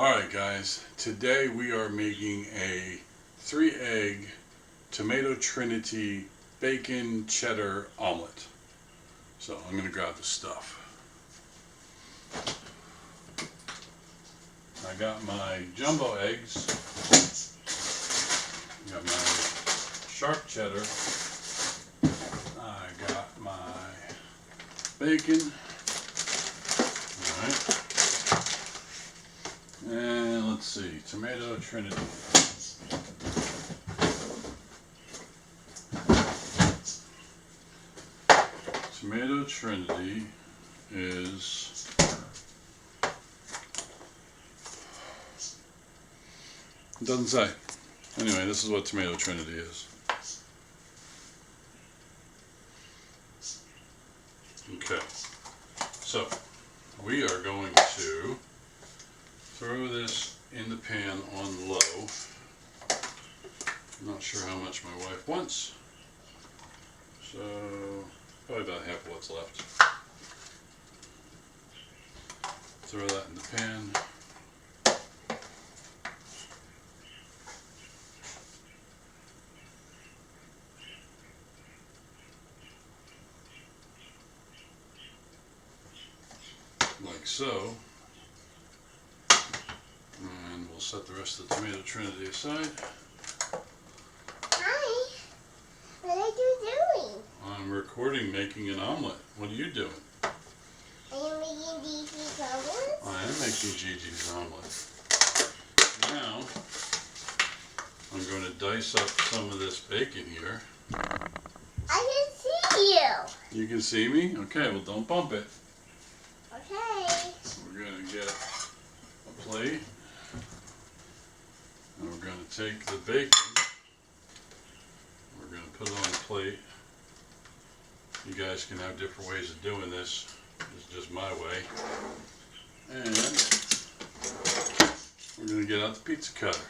Alright guys, today we are making a 3-egg tomato trinity bacon cheddar omelet. So I'm going to grab the stuff. I got my jumbo eggs, got my sharp cheddar, I got my bacon, alright. And let's see, tomato trinity. Tomato trinity is it doesn't say. Anyway, this is what tomato trinity is. Okay, so we are going to throw this in the pan on low. I'm not sure how much my wife wants, so probably about half of what's left. Throw that in the pan. Like so. And we'll set the rest of the tomato trinity aside. Hi. What are you doing? I'm recording making an omelet. What are you doing? Are you making Gigi's omelet? I am making Gigi's omelet. Now, I'm going to dice up some of this bacon here. I can see you. You can see me? Okay, well don't bump it. Okay. We're going to get a plate. And we're going to take the bacon. We're going to put it on a plate. You guys can have different ways of doing this. This is just my way. And we're going to get out the pizza cutter.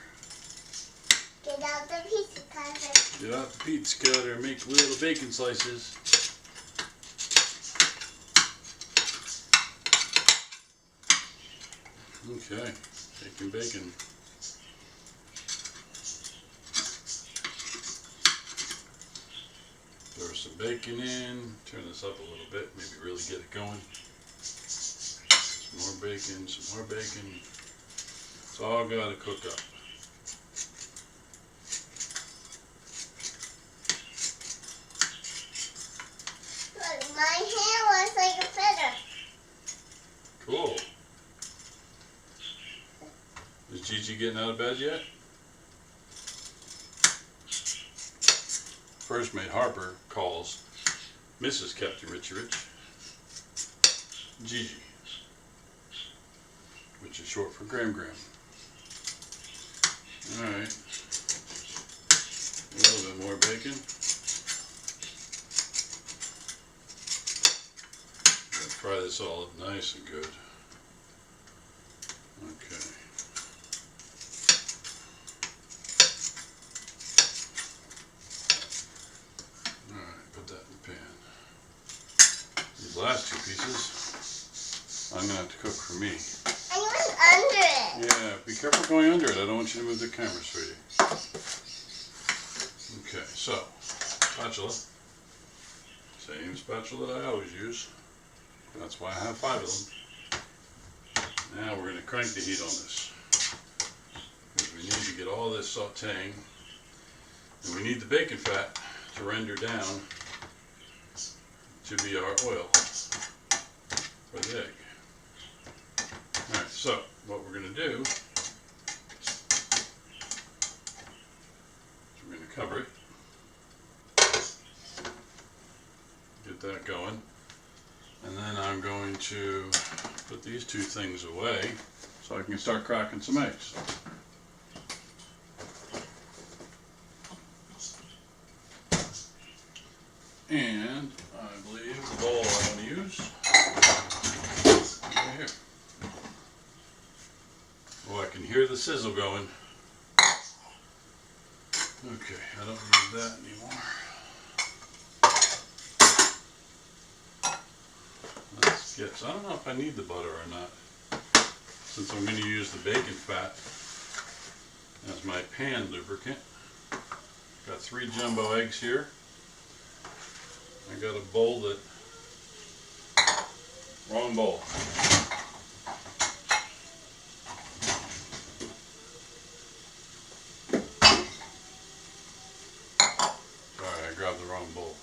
Get out the pizza cutter. Get out the pizza cutter and make little bacon slices. Okay, bacon. Throw some bacon in, turn this up a little bit, maybe really get it going. Some more bacon, some more bacon. It's all got to cook up. Look, my hair looks like a feather. Cool. Is Gigi getting out of bed yet? First mate Harper calls Mrs. Captain Richie Rich Gigi, which is short for Gram. Alright, a little bit more bacon. Fry this all up nice and good. Okay. These last two pieces, I'm going to have to cook for me. I went under it. Yeah, be careful going under it. I don't want you to move the camera, sweetie. Okay, so, spatula. Same spatula that I always use. That's why I have 5 of them. Now we're going to crank the heat on this. Because we need to get all this sauteing. And we need the bacon fat to render down to be our oil for the egg. Alright, so what we're going to do is we're going to cover it, get that going, and then I'm going to put these two things away so I can start cracking some eggs. And I believe the bowl I want to use right here. Oh, I can hear the sizzle going. Okay, I don't need that anymore. Let's get, I don't know if I need the butter or not. since I'm going to use the bacon fat as my pan lubricant. Got 3 jumbo eggs here. I got a bowl that, wrong bowl. Sorry, I grabbed the wrong bowl.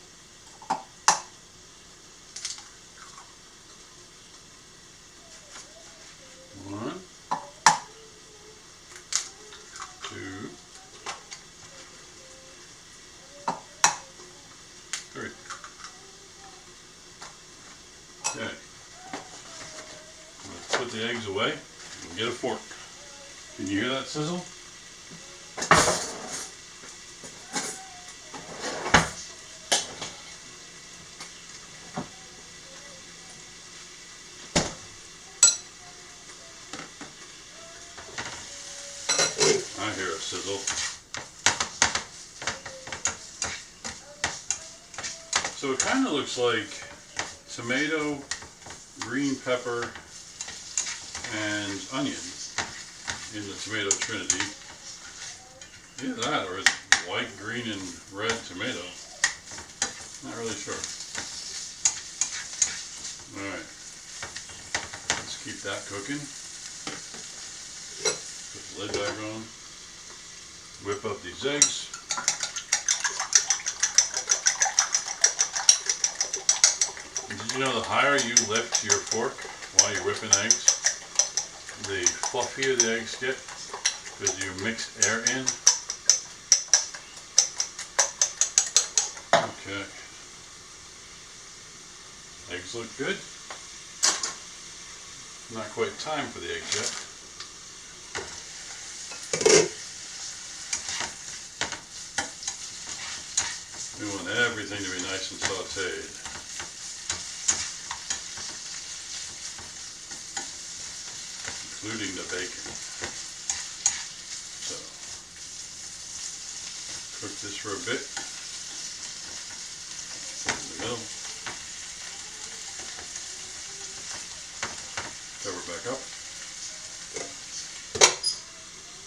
One, 2, 3. Okay. Let's put the eggs away and get a fork. Can you hear that sizzle? I hear a sizzle. So it kind of looks like tomato, green pepper, and onion in the tomato trinity. Either that or it's white, green, and red tomato. Not really sure. Alright. Let's keep that cooking. Put the lid back on. Whip up these eggs. Did you know the higher you lift your fork while you're whipping eggs, the fluffier the eggs get because you mix air in? Okay. Eggs look good. Not quite time for the eggs yet. We want everything to be nice and sauteed. Including the bacon. So, cook this for a bit. Put it in the middle. Cover back up.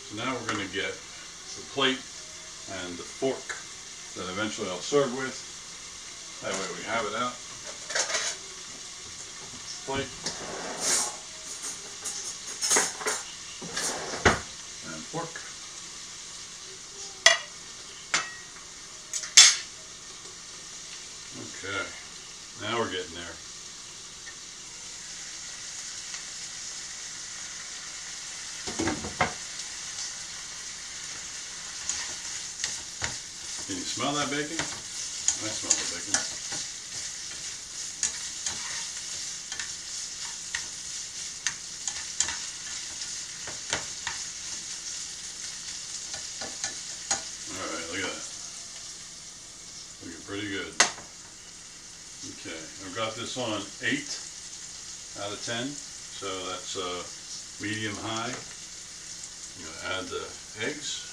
So now we're going to get the plate and the fork that eventually I'll serve with. That way we have it out. Plate. And fork. Okay. Now we're getting there. Can you smell that bacon? I smell the bacon. Alright, look at that. Looking pretty good. Okay, I've got this on 8 out of 10, so that's medium high. I'm going to add the eggs.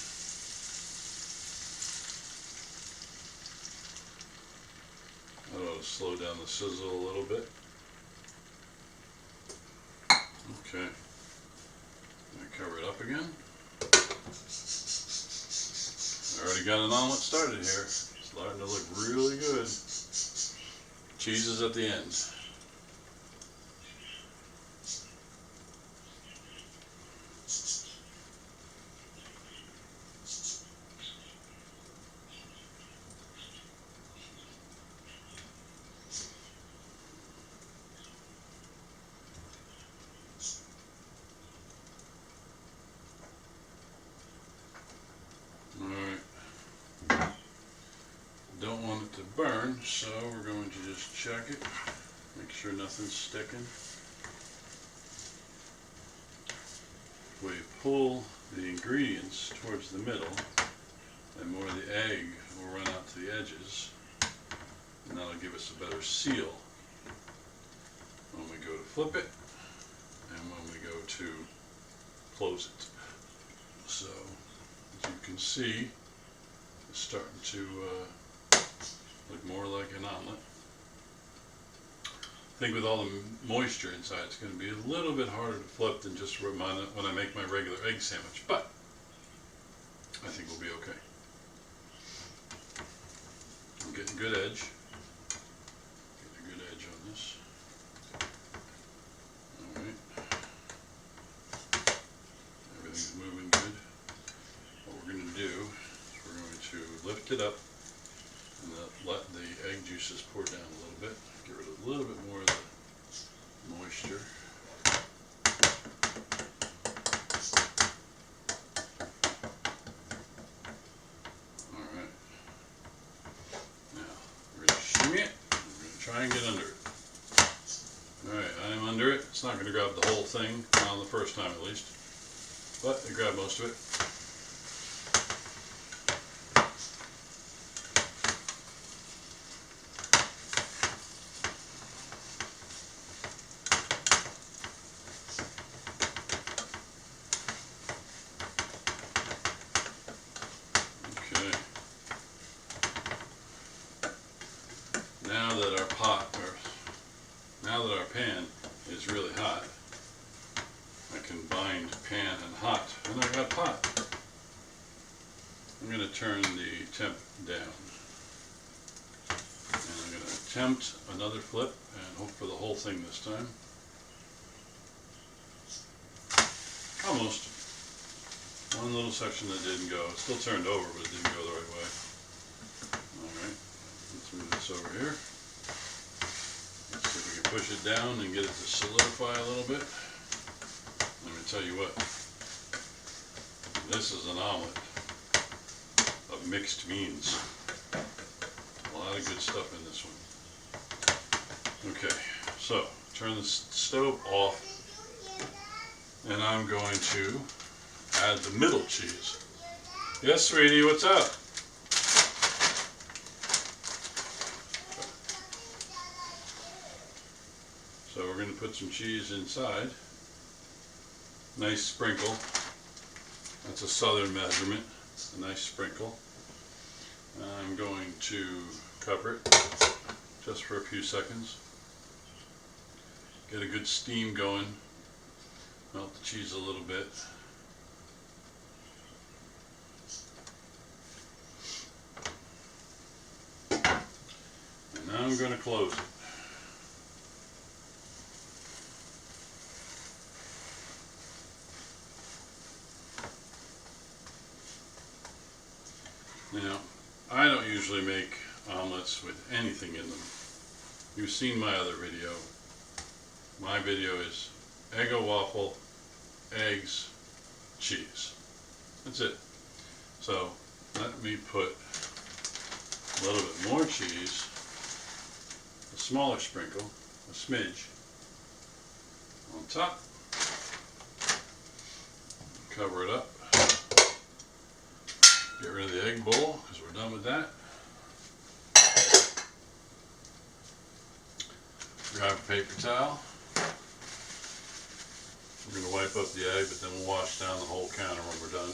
That ought to slow down the sizzle a little bit. Okay. I cover it up again. I already got an omelet started here. It's starting to look really good. Cheese is at the end. Don't want it to burn, so we're going to just check it, make sure nothing's sticking. If we pull the ingredients towards the middle, then more of the egg will run out to the edges, and that'll give us a better seal when we go to flip it and when we go to close it. So, as you can see, it's starting to look more like an omelet. think with all the moisture inside, it's going to be a little bit harder to flip than just when I make my regular egg sandwich, but I think we'll be okay. I'm getting good edge. Getting a good edge on this. Alright. Everything's moving good. What we're going to do is we're going to lift it up and let the egg juices pour down a little bit. Get rid of a little bit more of the moisture. Alright. Now, we're going to shimmy it. We're going to try and get under it. Alright, I am under it. It's not going to grab the whole thing, not on the first time at least. But it grabbed most of it. Now that our pan is really hot, I can bind pan and hot, and I got hot. I'm going to turn the temp down. And I'm going to attempt another flip and hope for the whole thing this time. Almost. One little section that didn't go. It still turned over, but it didn't go the right way. Alright, let's move this over here. Let's see if we can push it down and get it to solidify a little bit. Let me tell you what. This is an omelet of mixed means. A lot of good stuff in this one. Okay, so turn the stove off, and I'm going to add the middle cheese. Yes, sweetie, what's up? So we're going to put some cheese inside. Nice sprinkle. That's a southern measurement. A nice sprinkle. I'm going to cover it just for a few seconds. Get a good steam going. Melt the cheese a little bit. And now I'm going to close it. Now, I don't usually make omelets with anything in them. You've seen my other video. My video is Eggo waffle, eggs, cheese. That's it. So, let me put a little bit more cheese, a smaller sprinkle, a smidge, on top. Cover it up. Get rid of the egg bowl because we're done with that. Grab a paper towel. We're going to wipe up the egg, but then we'll wash down the whole counter when we're done.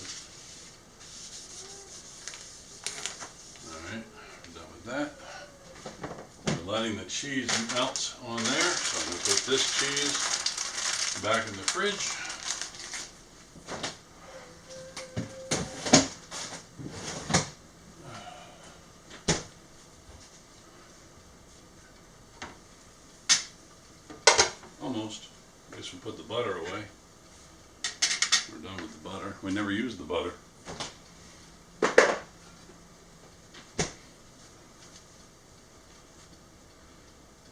Alright, we're done with that. We're letting the cheese melt on there, so I'm going to put this cheese back in the fridge. Almost. I guess we'll put the butter away. We're done with the butter. We never used the butter.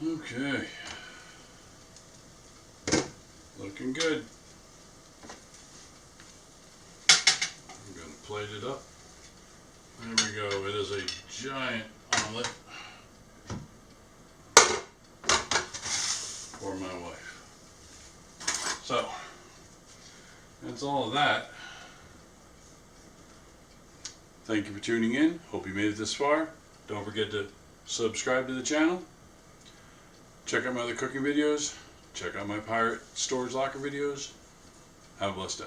Okay. Looking good. I'm going to plate it up. There we go. It is a giant omelet for my wife. So, that's all of that. Thank you for tuning in. Hope you made it this far. Don't forget to subscribe to the channel. Check out my other cooking videos. Check out my Pirate Storage Locker videos. Have a blessed day.